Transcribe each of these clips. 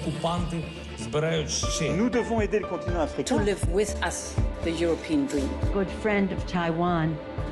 окупанти збирають ще. Nous devons aider le continent to africain. live with us the European dream. Good friend of Taiwan.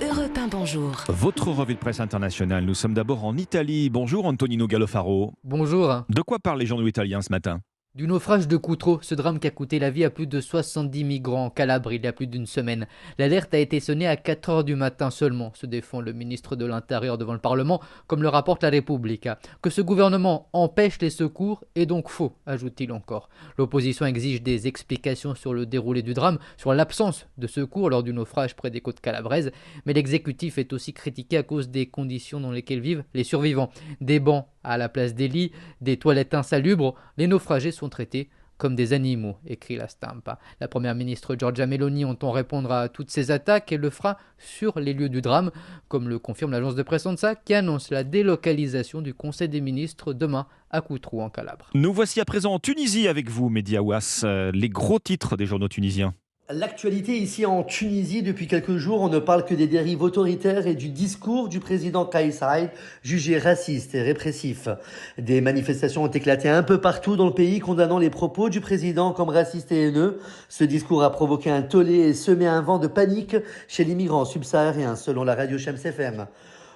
Europe 1, bonjour. Votre revue de presse internationale. Nous sommes d'abord en Italie. Bonjour Antonino Gallofaro. Bonjour. De quoi parlent les journaux italiens ce matin ? Du naufrage de Cutro, ce drame qui a coûté la vie à plus de 70 migrants en Calabre il y a plus d'une semaine. L'alerte a été sonnée à 4h du matin seulement, se défend le ministre de l'Intérieur devant le Parlement, comme le rapporte la Repubblica. Que ce gouvernement empêche les secours est donc faux, ajoute-t-il encore. L'opposition exige des explications sur le déroulé du drame, sur l'absence de secours lors du naufrage près des côtes calabraises, mais l'exécutif est aussi critiqué à cause des conditions dans lesquelles vivent les survivants. Des bancs à la place des lits, des toilettes insalubres, les naufragés sont traités comme des animaux, écrit la Stampa. La première ministre Giorgia Meloni entend répondre à toutes ces attaques et le fera sur les lieux du drame, comme le confirme l'agence de presse ANSA qui annonce la délocalisation du Conseil des ministres demain à Cutro en Calabre. Nous voici à présent en Tunisie avec vous, Mehdi Aouas. Les gros titres des journaux tunisiens. L'actualité ici en Tunisie, depuis quelques jours, on ne parle que des dérives autoritaires et du discours du président Kais Saied, jugé raciste et répressif. Des manifestations ont éclaté un peu partout dans le pays, condamnant les propos du président comme racistes et haineux. Ce discours a provoqué un tollé et semé un vent de panique chez les migrants subsahariens, selon la radio Shams FM.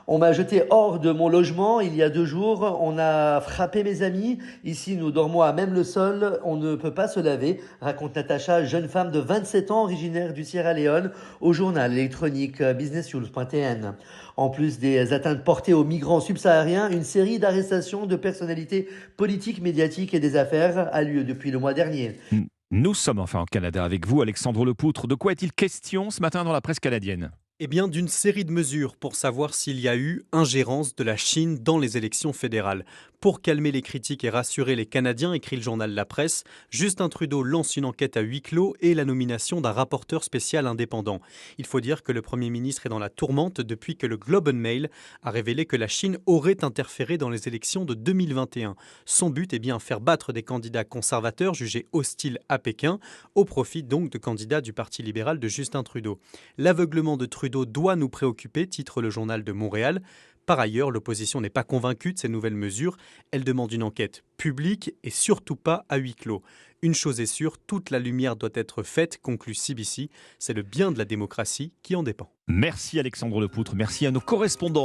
On m'a jeté hors de mon logement il y a 2 jours, on a frappé mes amis, ici nous dormons à même le sol, on ne peut pas se laver, raconte Natacha, jeune femme de 27 ans originaire du Sierra Leone, au journal électronique businessnews.tn. En plus des atteintes portées aux migrants subsahariens, une série d'arrestations de personnalités politiques, médiatiques et des affaires a lieu depuis le mois dernier. Nous sommes enfin en Canada avec vous, Alexandre Lepoutre. De quoi est-il question ce matin dans la presse canadienne ? Eh bien, d'une série de mesures pour savoir s'il y a eu ingérence de la Chine dans les élections fédérales. Pour calmer les critiques et rassurer les Canadiens, écrit le journal La Presse, Justin Trudeau lance une enquête à huis clos et la nomination d'un rapporteur spécial indépendant. Il faut dire que le Premier ministre est dans la tourmente depuis que le Globe and Mail a révélé que la Chine aurait interféré dans les élections de 2021. Son but est bien faire battre des candidats conservateurs jugés hostiles à Pékin, au profit donc de candidats du Parti libéral de Justin Trudeau. L'aveuglement de Trudeau doit nous préoccuper, titre le journal de Montréal. Par ailleurs, l'opposition n'est pas convaincue de ces nouvelles mesures. Elle demande une enquête publique et surtout pas à huis clos. Une chose est sûre, toute la lumière doit être faite, conclut CBC. C'est le bien de la démocratie qui en dépend. Merci Alexandre Lepoutre, merci à nos correspondants.